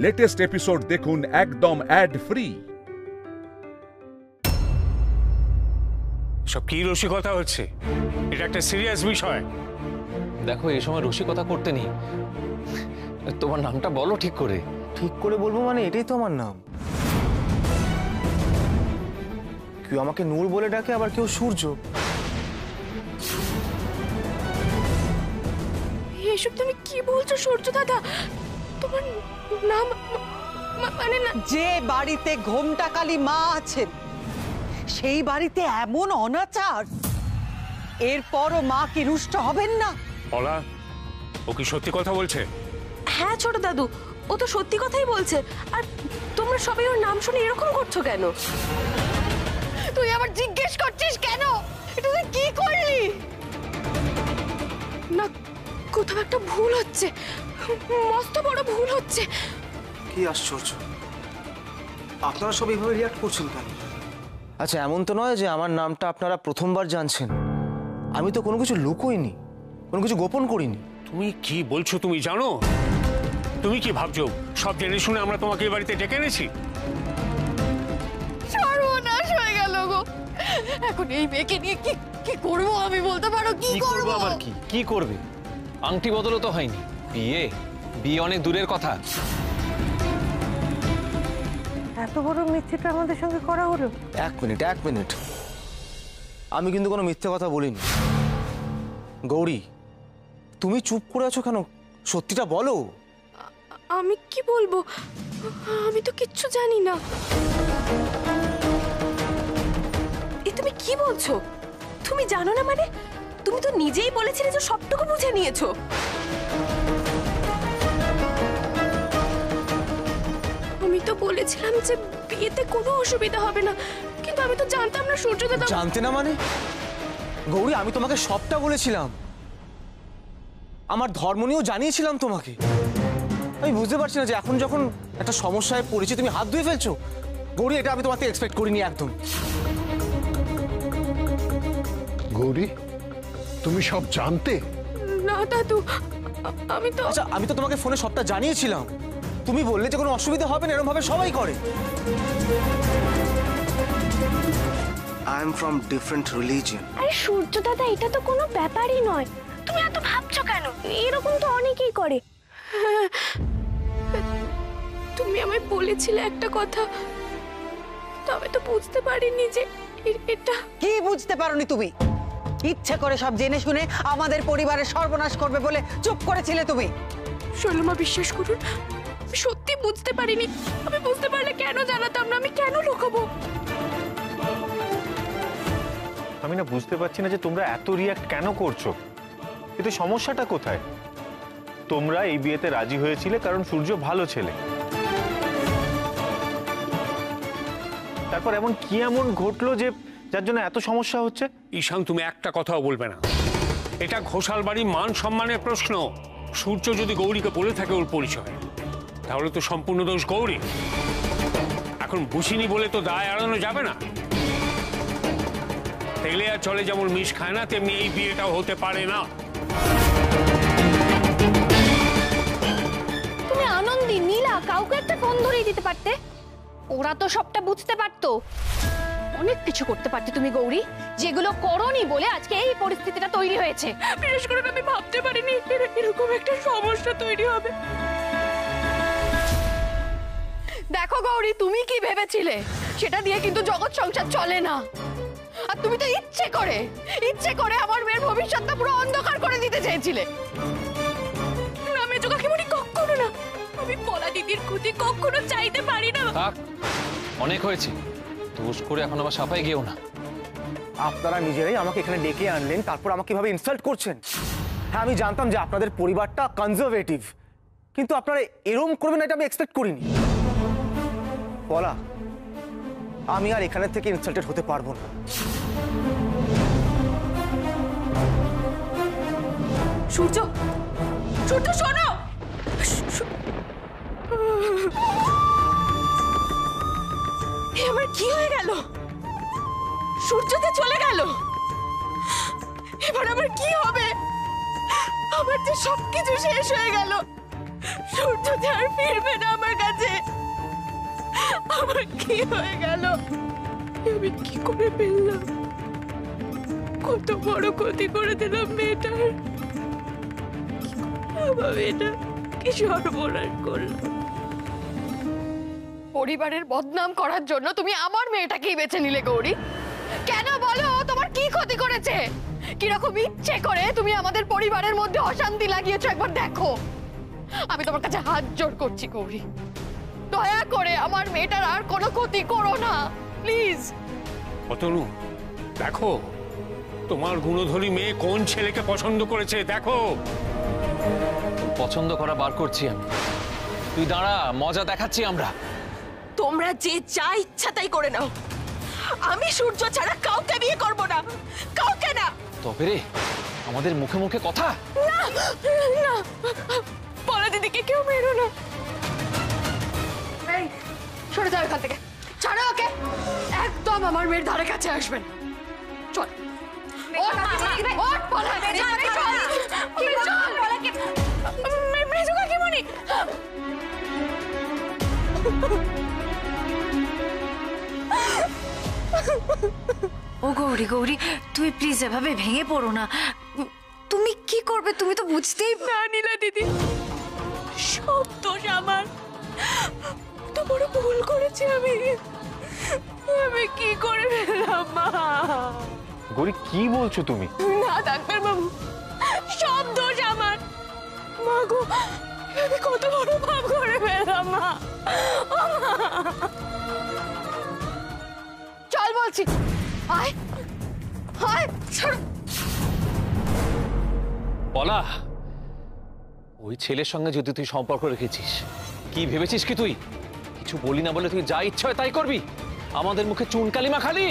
Latest episode দেখুন একদম add free. সব কি রসিকতা হচ্ছে? এটা একটা সিরিয়াস বিষয়। দেখো, এই সময় রসিকতা করতে নেই। তোমার নামটা বলো ঠিক করে। ঠিক করে বলবো মানে? এটাই তো আমার নাম। কেউ আমাকে নূর বলে ডাকে, আবার কেউ সূর্য। এসব তুমি কি বলছো সূর্য দাদা? তোমার নাম মানে না। যে বাড়িতে ঘোমটাকালী মা আছেন সেই বাড়িতে এমন অনাচার, এরপরও মা কি রুষ্ট হবেন না? বলা, ও কি সত্যি কথা বলছে? হ্যাঁ ছোট দাদু, ও তো সত্যি কথাই বলছে। আর তোমরা সবাই ওর নাম শুনে এরকম করছো কেন? তুই আবার জিজ্ঞেস করছিস কেন? এটা তুই কি করলি? না, কোথাও একটা ভুল হচ্ছে, মস্ত বড় ভুল হচ্ছে। কি আশ্চর্য, আপনারা সব এইভাবে রিয়াক্ট করছেন কেন? আচ্ছা, এমন তো নয় যে আমার নামটা আপনারা প্রথমবার জানছেন। আমি তো কোনো কিছু লুকোইনি, কোনো কিছু গোপন করিনি। তুমি কি বলছো তুমি জানো? তুমি কি ভাবছো সব জেনে শুনে আমরা তোমাকে এই বাড়িতে ডেকে এনেছি? সর্বনাশ হয়ে গেল গো। এখন এই মেয়েকে নিয়ে কি কি করবো আমি, বলতে পারো? কি করবো? আবার কি করবে? আংটি বদলও তো হয়নি। বিয়ে অনেক দূরের কথা। এত বড় মিথ্যেটা আমাদের সঙ্গে করা হলো? এক মিনিট, আমি কিন্তু কোনো মিথ্যে কথা বলিনি। গৌরী, তুমি চুপ করে আছো কেন? সত্যিটা বলো। আমি কি বলবো? আমি তো কিচ্ছু জানি না। এ তুমি কি বলছো? তুমি জানো না মানে? তুমি তো নিজেই বলেছিলে যে সবটুকু বুঝে নিয়েছো। আমি তো বলেছিলাম যে বিয়েতে কোনো অসুবিধা হবে না, কিন্তু আমি তো জানতাম না সূর্য দাদা। জানতে না মানে? গৌরী, আমি তোমাকে সবটা বলেছিলাম। আমার ধর্ম নিয়েও জানিয়েছিলাম তোমাকে। আমি বুঝতে পারছি না যে এখন যখন একটা সমস্যায় পড়েছি তুমি হাত ধুয়ে ফেলছো। গৌরী, এটা আমি তোমাকে এক্সপেক্ট করিনি একদম। গৌরী, তুমি সব জানতে? না দাদু, আচ্ছা, আমি তো তোমাকে ফোনে সবটা জানিয়েছিলাম। তুমি বললে যে কোনো অসুবিধা হবে না, এরকম ভাবে সবাই করে। I am from different religion. আরে সূর্য দাদা, এটা তো কোনো ব্যাপারই নয়। তুমি এত ভাবছো কেন? এরকম তো অনেকেই করে। তুমি আমায় বলেছিলে একটা কথা, তবে তো বুঝতে পারিনি যে এটা। কি বুঝতে পারোনি তুমি? ইচ্ছে করে সব জেনে শুনে আমাদের পরিবারের সর্বনাশ করবে বলে চুপ করেছিলে তুমি। শৈলমা, বিশ্বাস করুন, আমি সত্যি বুঝতে পারিনি। আমি বুঝতে পারলে কেন জানাতাম না? আমি কেন লুকাবো? আমি না বুঝতে পারছি না যে তোমরা এত রিয়াক্ট কেন করছো। কিন্তু সমস্যাটা কোথায়? তোমরা এই বিয়েতে রাজি হয়েছিলে কারণ সূর্য ভালো ছেলে। তারপর এমন কি এমন ঘটলো যে যার জন্য এত সমস্যা হচ্ছে? ঈশান, তুমি একটা কথাও বলবে না। এটা ঘোষাল বাড়ির মান সম্মানের প্রশ্ন। সূর্য যদি গৌরীকে বলে থাকে ওর পরিচয়, তাহলে তো সম্পূর্ণ দোষ গৌরী। এখন বুঝিনি বলে তো দায় এড়ানো যাবে না। তেলে আর চলে যেমন মিশ খায় না, তেমনি এই বিয়েটাও হতে পারে না। তুমি আনন্দী, নীলা, কাউকে একটা ফোন ধরিয়ে দিতে পারতে। ওরা তো সবটা বুঝতে পারতো। অনেক কিছু করতে পারতে তুমি গৌরী, যেগুলো করোনি বলে আজকে এই পরিস্থিতিটা তৈরি হয়েছে। বিশেষ করে আমি ভাবতে পারিনি এরকম একটা সমস্যা তৈরি হবে। দেখো গৌরী, তুমি কি ভেবেছিলে সেটা দিয়ে কিন্তু জগৎ সংসার চলে না। আর তুমি তো ইচ্ছে করে আমার মেয়ের ভবিষ্যৎটা পুরো অন্ধকার করে দিতে চেয়েছিলে। না, মেজো কাকিমণি, কখনো না। আমি পলা দিদির ক্ষতি কখনো চাইতে পারি না। থাক, অনেক হয়েছে। দোষ করে এখন আবার সাফাই গেও না। আপনারা নিজেরাই আমাকে এখানে ডেকে আনলেন, তারপর আমাকে এভাবে ইনসাল্ট করছেন। হ্যাঁ, আমি জানতাম যে আপনাদের পরিবারটা কনজারভেটিভ, কিন্তু আপনারা এরকম করবেন এটা আমি এক্সপেক্ট করিনি। বলা, আমি আর এখানে থেকে ইনসাল্টেড হতে পারবো না। সূর্য, শোনো। আমার কি হয়ে গেল? সূর্যতে চলে গেল। এবার আমার কি হবে? আমার যে সবকিছু শেষ হয়ে গেল। সূর্য আর ফিরবে না আমার কাছে। আমার কি হয়ে গেল? আমি কি করে ফেললাম? কত বড় ক্ষতি করে দিলাম মেয়েটার। আমার মেয়েটা কি সর্বনাশ করলো। পরিবারের বদনাম করার জন্য তুমি আমার মেয়েটাকেই বেছে নিলে গৌরী। কেন বলো, তোমার কি ক্ষতি করেছে? কিরকম ইচ্ছে করে তুমি আমাদের পরিবারের মধ্যে অশান্তি লাগিয়েছো একবার দেখো। আমি তোমার কাছে হাত জোড় করছি গৌরী, দয়া করে আমার মেয়েটার আর কোনো ক্ষতি করো না প্লিজ। অতনু দেখো, তোমার গুণধরী মেয়ে কোন ছেলেকে পছন্দ করেছে দেখো। পছন্দ করা বার করছি আমি, তুই দাঁড়া, মজা দেখাচ্ছি আমরা। তোমরা যে যা ইচ্ছা তাই করে নাও, আমি সূর্য ছাড়া কাউকে বিয়ে করব না, কাউকে না। তবে রে, আমাদের মুখে মুখে কথা। না না, পলা দিদিকে কেউ মেরো না। এই সরে যাও এখান থেকে, ছাড়ো ওকে। একদম আমার মেয়ের ধারে কাছে আসবেন। চল ওঠ পলা, মেজো কাকিমণি। ও গৌরী, গৌরী তুই প্লিজ এভাবে ভেঙে পড়ো না। তুমি কি করবে তুমি তো বুঝতেই না নীলা দিদি, সব দোষ আমার। তো বড় ভুল করেছি আমি। আমি কি করে ফেললাম মা? গৌরী কি বলছো তুমি? না ডাক্তার বাবু, সব দোষ আমার। মা গো, আমি কত বড় পাপ করে ফেললাম মা। চল বলছি, আয় আয়। বলা, ওই ছেলের সঙ্গে যদি তুই সম্পর্ক রেখেছিস, কি ভেবেছিস কি তুই কিছু বলি না বলে তুই যা ইচ্ছা হয় তাই করবি? আমাদের মুখে চুন কালি মাখালি।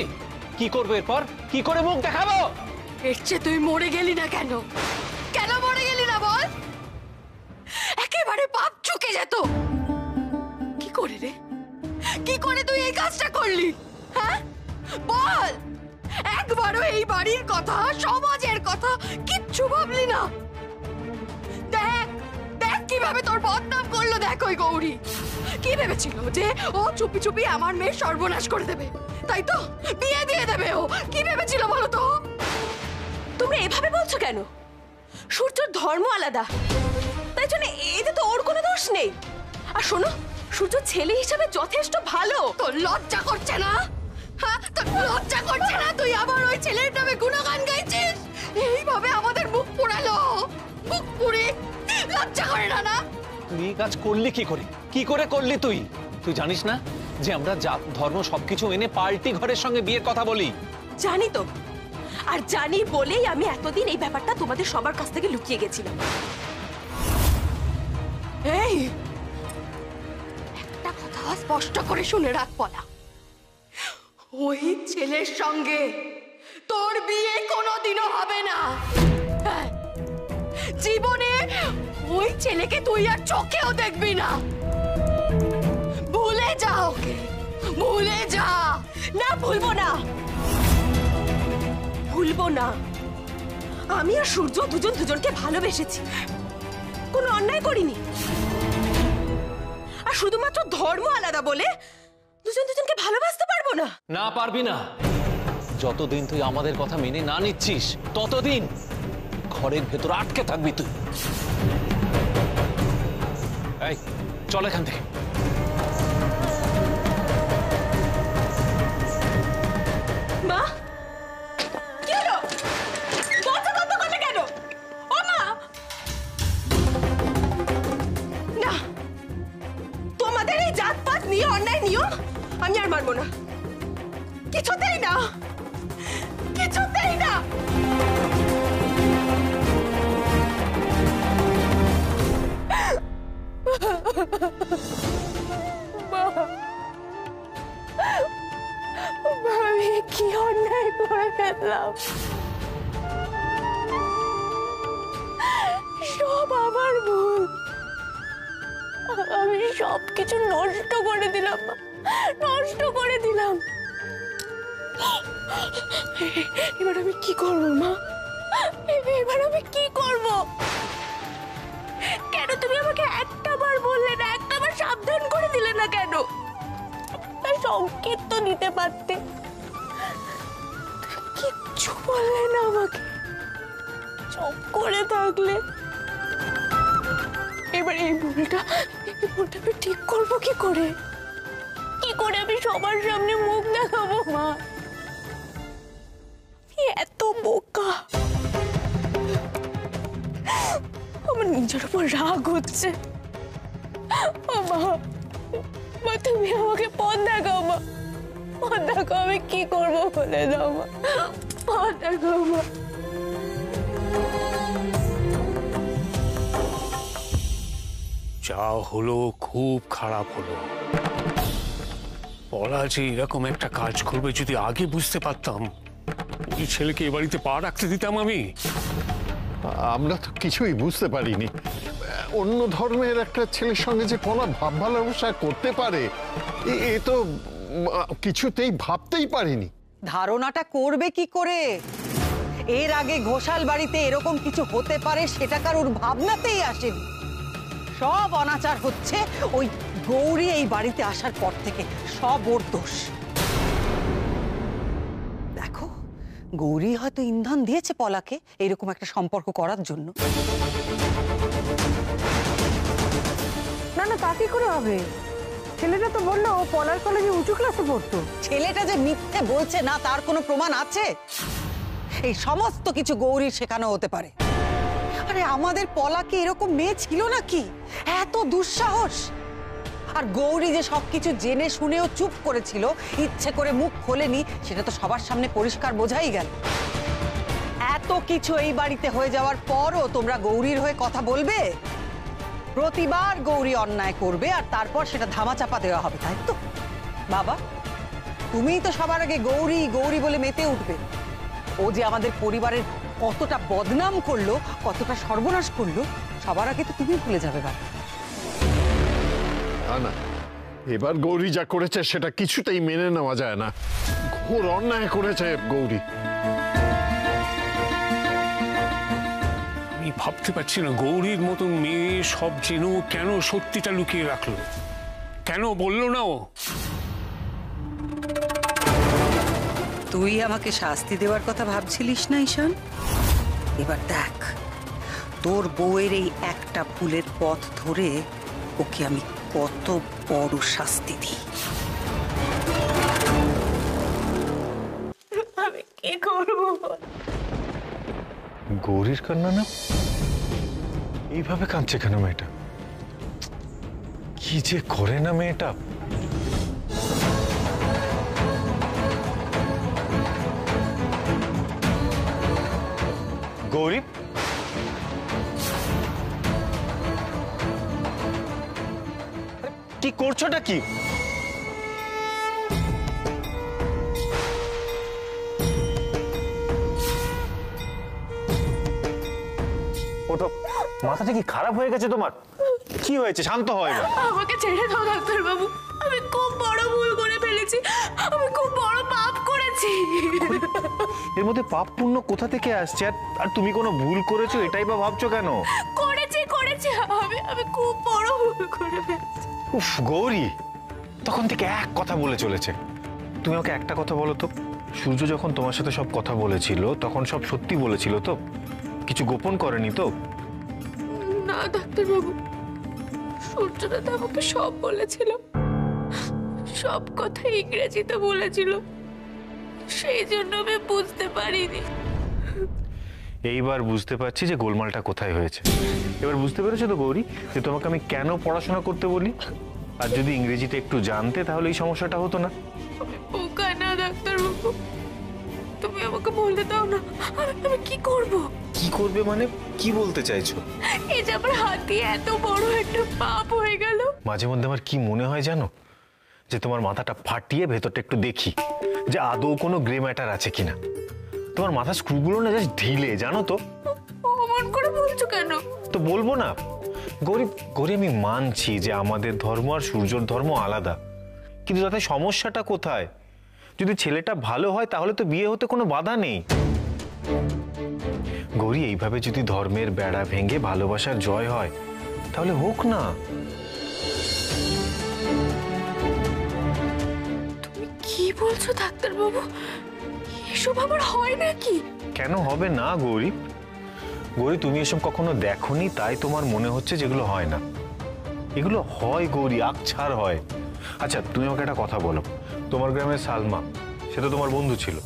কি করবে এরপর? কি করে মুখ দেখাবো? এর চেয়ে তুই মরে গেলি না কেন? কেন মরে গেলি না বল? একেবারে পাপ চুকে যেত। কি করে রে, কি করে তুই এই কাজটা করলি? হ্যাঁ বল, একবারও এই বাড়ির কথা, সমাজের কথা কিচ্ছু ভাবলি না? দেখ দেখ কিভাবে তোর বদনাম করলো। দেখ ওই গৌরী কি ভেবেছিল যে ও চুপি চুপি আমার মেয়ের সর্বনাশ করে দেবে, তাই তো? বিয়ে দিয়ে দেবে। ও কি ভেবেছিল বলো তো? তোমরা এভাবে বলছো কেন? সূর্যর ধর্ম আলাদা, তাই জন্য এতে তো ওর কোনো দোষ নেই। আর শোনো, সূর্য ছেলে হিসাবে যথেষ্ট ভালো। তোর লজ্জা করছে না? হ্যাঁ, তোর লজ্জা করছে না? তুই আবার ওই ছেলের নামে গুণগান গাইছিস। এইভাবে আমাদের মুখ পোড়ালো, মুখ পুড়ে। লজ্জা করে না? না তুই এই কাজ করলি কি করে? কি করে করলি তুই? তুই জানিস না যে আমরা জাত ধর্ম সবকিছু এনে পাল্টি ঘরের সঙ্গে বিয়ের কথা বলি? জানি তো, আর জানি বলেই আমি এতদিন এই ব্যাপারটা তোমাদের সবার কাছ থেকে লুকিয়ে গেছিলাম। এই একটা কথা স্পষ্ট করে শুনে রাখ পলা, ওই ছেলের সঙ্গে তোর বিয়ে কোনোদিনও হবে না। হ্যাঁ, জীবনে ওই ছেলেকে তুই আর চোখেও দেখবি না। ভুলে যা ওকে, ভুলে যা। না ভুলবো না, ভুলবো না। আমি আর সূর্য দুজন দুজনকে ভালোবেসেছি, কোনো অন্যায় করিনি। আর শুধুমাত্র ধর্ম আলাদা বলে দুজন দুজনকে ভালোবাসতে পারবো না? না পারবি না। যতদিন তুই আমাদের কথা মেনে না নিচ্ছিস, ততদিন ঘরের ভেতর আটকে থাকবি তুই। এই চল এখান থেকে। মা, কি হলো? দরজা বন্ধ করলে কেন? ও মা! না, তোমাদের এই জাতপাত নিয়ে অন্যায় নিয়ম আমি আর মানবো না। কিছুতেই না, কিছুতেই না। আমি কি অন্যায় করে ফেললাম? সব আমার ভুল। আমি সবকিছু নষ্ট করে দিলাম, নষ্ট করে দিলাম। এবার আমি কি করবো মা? এবার আমি কি করবো? কেন তুমি আমাকে একটা বার বললে না, একটা বার সাবধান করে দিলে না কেন? সংকেত তো দিতে পারতে। কিচ্ছু বললে না আমাকে, চুপ করে থাকলে। এবার এই ভুলটা আমি ঠিক করবো কি করে? কি করে আমি সবার সামনে মুখ দেখাবো মা? এত বোকা, আমার নিজের উপর রাগ হচ্ছে। মা তুমি আমাকে পথ দেখাও মা, পথ দেখাও, আমি কি করবো বলে দাও মা, পথ দেখাও মা। যা হলো খুব খারাপ হলো। পলা যে এরকম একটা কাজ করবে যদি আগে বুঝতে পারতাম, ওই ছেলেকে এ বাড়িতে পা রাখতে দিতাম আমি? আমরা তো কিছুই বুঝতে পারিনি অন্য ধর্মের একটা ছেলের সঙ্গে যে পলা ভাব ভালোবাসা করতে পারে এ তো কিছুতেই ভাবতেই পারিনি। ধারণাটা করবে কি করে? এর আগে ঘোষাল বাড়িতে এরকম কিছু হতে পারে সেটা কারোর ভাবনাতেই আসেনি। সব অনাচার হচ্ছে ওই গৌরী এই বাড়িতে আসার পর থেকে, সব ওর দোষ। দেখো, গৌরী হয়তো ইন্ধন দিয়েছে পলাকে এরকম একটা সম্পর্ক করার জন্য। না না, তা কি করে হবে? ছেলেটা তো বললো ও পলার কলেজে উঁচু ক্লাসে পড়তো। ছেলেটা যে মিথ্যে বলছে না তার কোনো প্রমাণ আছে? এই সমস্ত কিছু গৌরীর শেখানো হতে পারে। আরে আমাদের পলাকে এরকম মেয়ে ছিল নাকি? এত দুঃসাহস! আর গৌরী যে সবকিছু জেনে শুনেও চুপ করেছিল, ইচ্ছে করে মুখ খোলেনি, সেটা তো সবার সামনে পরিষ্কার বোঝাই গেল। এত কিছু এই বাড়িতে হয়ে যাওয়ার পরও তোমরা গৌরীর হয়ে কথা বলবে? প্রতিবার গৌরী অন্যায় করবে আর তারপর সেটা ধামাচাপা দেওয়া হবে, তাই তো? বাবা, তুমিই তো সবার আগে গৌরী গৌরী বলে মেতে উঠবে। ও যে আমাদের পরিবারের কতটা বদনাম করলো, কতটা সর্বনাশ করলো, সবার আগে তো তুমি ভুলে যাবে বাবা। না, এবার গৌরী যা করেছে সেটা কিছুতেই মেনে নেওয়া যায় না। ঘোর অন্যায় করেছে গৌরী। আমি ভাবতে পারছি না গৌরীর মতন মেয়ে সব জেনেও কেন সত্যিটা লুকিয়ে রাখলো, কেন বললো না ও? তুই আমাকে শাস্তি দেওয়ার কথা ভাবছিলিস না ঈশান? এবার দেখ, তোর বউয়ের এই একটা ভুলের পথ ধরে ওকে আমি কত বড় শাস্তি দিই। আমি কি করবো? গৌরীর কান্না না? এইভাবে কাঁদছে কেন মেয়েটা? কি যে করে না মেয়েটা। গৌরী, কি করছোটা কি? ওটা মাথাটা কি খারাপ হয়ে গেছে তোমার? কি হয়েছে? শান্ত হয় না। আমাকে ছেড়ে দাও ডাক্তার বাবু, আমি খুব বড় ভুল করে ফেলেছি, আমি খুব বড় পাপ করেছি। এর মধ্যে পাপ পুণ্য কোথা থেকে আসছে? আর তুমি কোনো ভুল করেছো এটাই বা ভাবছো কেন? করেছি আমি খুব বড় ভুল করে ফেলেছি। উফ গৌরী, তখন থেকে এক কথা বলে চলেছে। তুমি আমাকে একটা কথা বলো তো, সূর্য যখন তোমার সাথে সব কথা বলেছিল তখন সব সত্যি বলেছিল তো? কিছু গোপন করেনি তো? না ডাক্তার বাবু, সূর্যদাদা আমাকে সব বলেছিল, সব কথা ইংরেজিতে বলেছিল, সেই জন্য আমি বুঝতে পারিনি। এইবার বুঝতে পারছি যে গোলমালটা কোথায় হয়েছে। এবার বুঝতে পেরেছো তো গৌরী, যে তোমাকে আমি কেন পড়াশোনা করতে বলি? আর যদি ইংরেজিতে একটু জানতে তাহলে এই সমস্যাটা হতো না। আমি বোকা না ডাক্তার বাবু, তুমি আমাকে বলতে দাও না, আমি কি করব? কি করবে মানে? কি বলতে চাইছো? এই যে আমার হাতে এত বড় একটা পাপ হয়ে গেল। মাঝে মধ্যে আমার কি মনে হয় জানো, যে তোমার মাথাটা ফাটিয়ে ভেতরটা একটু দেখি যে আদৌ কোনো গ্রে ম্যাটার আছে কিনা। তোমার মাথার স্ক্রুগুলো না জাস্ট ঢিলে, জানো তো? অমন করে বলছো কেন? তো বলবো না গৌরী, আমি মানছি যে আমাদের ধর্ম আর সূর্যর ধর্ম আলাদা, কিন্তু তাতে সমস্যাটা কোথায়? যদি ছেলেটা ভালো হয় তাহলে তো বিয়ে হতে কোনো বাধা নেই। গৌরী, এইভাবে যদি ধর্মের বেড়া ভেঙে ভালোবাসার জয় হয় তাহলে হোক না। বলছো ডাক্তারবাবু? এসব আবার হয় নাকি? কেন হবে না গৌরী? গৌরী, তুমি এসব কখনো দেখোনি তাই তোমার মনে হচ্ছে যেগুলো হয় না। এগুলো হয় গৌরী, আকছার হয়। আচ্ছা, তুমি আমাকে একটা কথা বলো, তোমার গ্রামের সালমা, সে তো তোমার বন্ধু ছিল।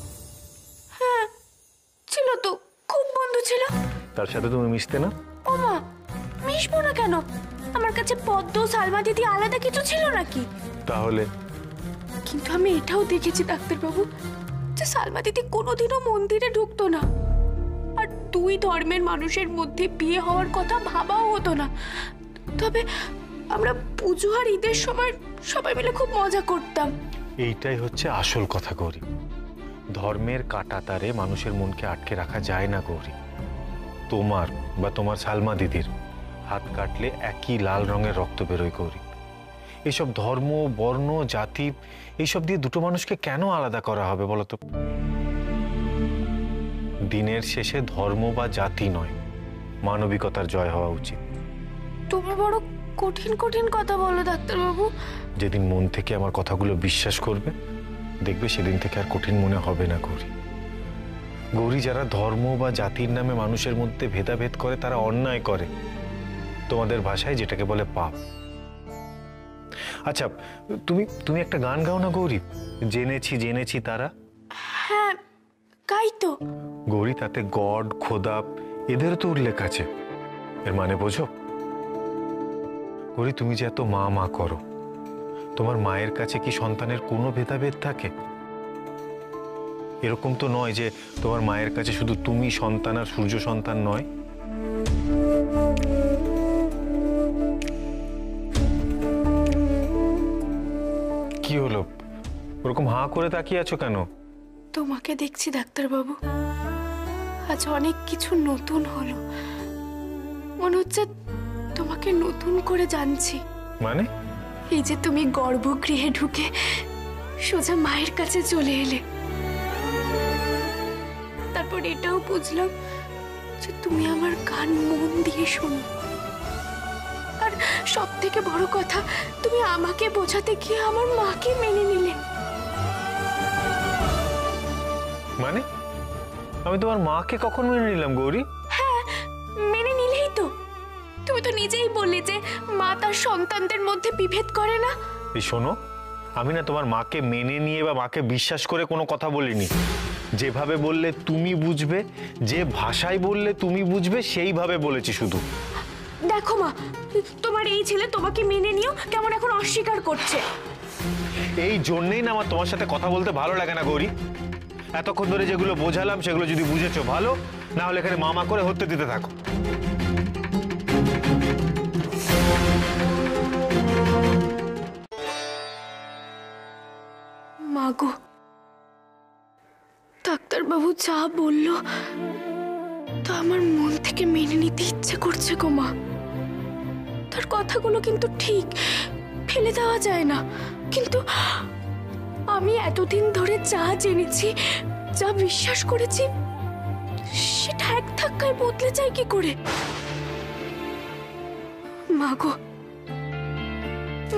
হ্যাঁ ছিল তো, খুব বন্ধু ছিল। তার সাথে তুমি মিশতে না? ওমা, মিশবো না কেন? আমার কাছে পদ্ম, সালমা দিদি আলাদা কিছু ছিল নাকি? তাহলে? কিন্তু আমি এটাও দেখেছি ডাক্তারবাবু যে সালমা দিদি কোনোদিনও মন্দিরে ঢুকতো না, আর দুই ধর্মের মানুষের মধ্যে বিয়ে হওয়ার কথা ভাবাও হতো না। তবে আমরা পুজো আর ঈদের সময় সবাই মিলে খুব মজা করতাম। এইটাই হচ্ছে আসল কথা গৌরী। ধর্মের কাঁটাতারে মানুষের মনকে আটকে রাখা যায় না গৌরী। তোমার বা তোমার সালমা দিদির হাত কাটলে একই লাল রঙের রক্ত বেরোয় গৌরী। এইসব ধর্ম, বর্ণ, জাতি এইসব দিয়ে দুটো মানুষকে কেন আলাদা করা হবে বলো তো? দিনের শেষে ধর্ম বা জাতি নয়, মানবিকতার জয় হওয়া উচিত। তুমি বড় কঠিন কঠিন কথা বলো ডাক্তারবাবু। যেদিন মন থেকে আমার কথাগুলো বিশ্বাস করবে, দেখবে সেদিন থেকে আর কঠিন মনে হবে না গৌরী। গৌরী, যারা ধর্ম বা জাতির নামে মানুষের মধ্যে ভেদাভেদ করে তারা অন্যায় করে, তোমাদের ভাষায় যেটাকে বলে পাপ। আচ্ছা, তুমি একটা গান গাও না গৌরী, জেনেছি জেনেছি তারা। হ্যাঁ গাই তো। গৌরী, তাতে গড, খোদা এদের তো উল্লেখ আছে। এর মানে বোঝো? গৌরী, তুমি যে এত মা মা করো, তোমার মায়ের কাছে কি সন্তানের কোনো ভেদাভেদ থাকে? এরকম তো নয় যে তোমার মায়ের কাছে শুধু তুমি সন্তান আর সূর্য সন্তান নয়। কি হলো, ওরকম হাঁ করে তাকিয়ে আছো কেন? তোমাকে দেখছি ডাক্তারবাবু, আজ অনেক কিছু নতুন হলো। মনে হচ্ছে তোমাকে নতুন করে জানছি। মানে? এই যে তুমি গর্ভগৃহে ঢুকে সোজা মায়ের কাছে চলে এলে, তারপর এটাও বুঝলাম যে তুমি আমার গান মন দিয়ে শোনো। আর সব থেকে বড় কথা, তুমি আমাকে বোঝাতে গিয়ে আমার মাকে মেনে নিলে। মানে আমি তোমার মাকে কখন মেনে নিলাম গৌরী? হ্যাঁ, মেনে নিলেই তো। তুমি তো নিজেই বললে যে মা তার সন্তানদের মধ্যে বিভেদ করে না। এই শোনো, আমি না তোমার মাকে মেনে নিয়ে বা মাকে বিশ্বাস করে কোনো কথা বলিনি। যেভাবে বললে তুমি বুঝবে, যে ভাষায় বললে তুমি বুঝবে, সেইভাবে বলেছি শুধু। দেখো মা, তোমার এই ছেলে তোমাকে মেনে নিও কেমন এখন অস্বীকার করছে। এই জন্যেই না আমার তোমার সাথে কথা বলতে ভালো লাগে না গৌরী। এতক্ষণ ধরে যেগুলো বোঝালাম সেগুলো যদি বুঝেছো ভালো, না হলে এখানে মামা করে হতে দিতে থাকো। মাগো, ডাক্তারবাবু যা বললো তা আমার মন থেকে মেনে নিতে ইচ্ছে করছে গো মা। তার কথাগুলো কিন্তু ঠিক, ফেলে দেওয়া যায় না। কিন্তু আমি এতদিন ধরে যা জেনেছি, যা বিশ্বাস করেছি, সেটা এক ধাক্কায় বদলে যায় কি করে? মাগো,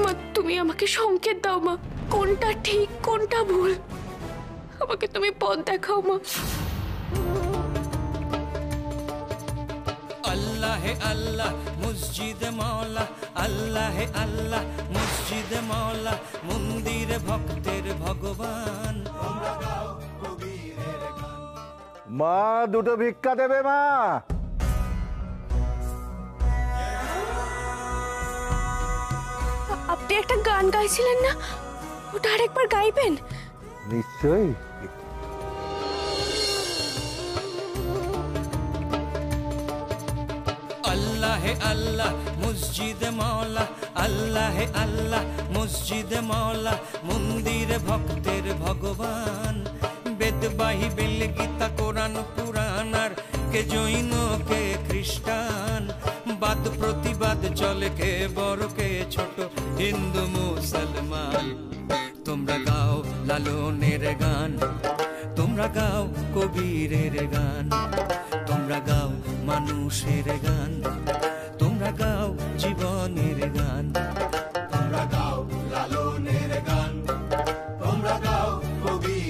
মা তুমি আমাকে সংকেত দাও মা, কোনটা ঠিক কোনটা ভুল। আমাকে তুমি পথ দেখাও মা। আল্লাহ হে আল্লাহ মসজিদে মাওলা, আল্লাহ হে আল্লাহ মসজিদে মাওলা, মন্দিরে ভক্তের ভগবান। মা দুটো ভিক্ষা দেবে মা? আপনি একটা গান গাইছিলেন না, ওটা আরেকবার গাইবেন? নিশ্চয়ই। আল্লাহ হে আল্লাহ মসজিদে মাওলা, আল্লাহ হে আল্লাহ মসজিদে মাওলা, মন্দিরে ভক্তের ভগবান। বেদবাহী বেল গীতা কোরআন পুরাণ, আর কে জৈন কে খ্রিস্টান, বাদ প্রতিবাদ চলে কে বড় কে ছোট, হিন্দু মুসলমান। তোমরা গাও লালনের গান, তোমরা গাও কবিরের গান, তোমরা গাও মানুষের গান, তোমরা গাও জীবনের গান। তোমরা গাও লালনের গান, তোমরা গাও কবি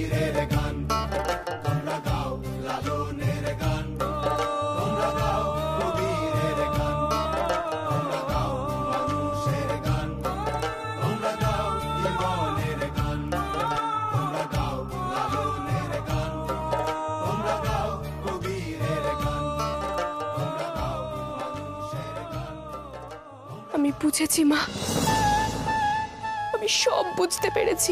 বুঝেছি মা, আমি সব বুঝতে পেরেছি।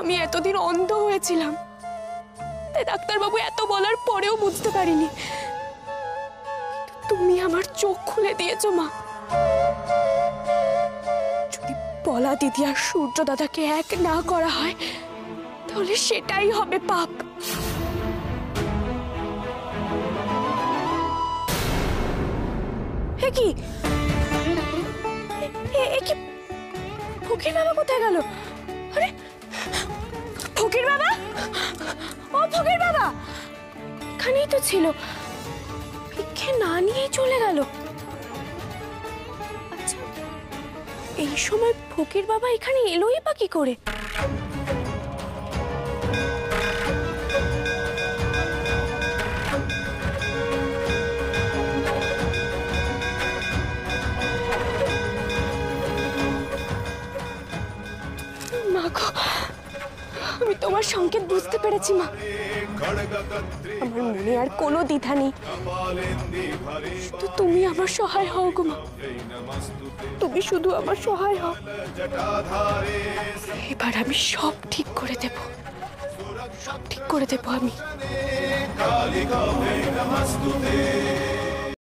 আমি এতদিন অন্ধ হয়েছিলাম, তাই ডাক্তারবাবু এত বলার পরেও বুঝতে পারিনি। তুমি আমার চোখ খুলে দিয়েছো মা। যদি পলা দিদি আর সূর্য দাদাকে এক না করা হয় তাহলে সেটাই হবে পাপ। কি ফকির বাবা কোথায় গেল? আরে ফকির বাবা, ও ফকির বাবা, এখানেই তো ছিল, ভিক্ষে না নিয়ে চলে গেল। আচ্ছা, এই সময় ফকির বাবা এখানে এলোই বা কি করে? আমি তোমার সংকেত বুঝতে পেরেছি মা। আমার মনে আর কোনো দ্বিধা নেই, শুধু তুমি আমার সহায় হও গো মা। তুমি শুধু আমার সহায় হও। এবার আমি সব ঠিক করে দেব, সব ঠিক করে দেব আমি।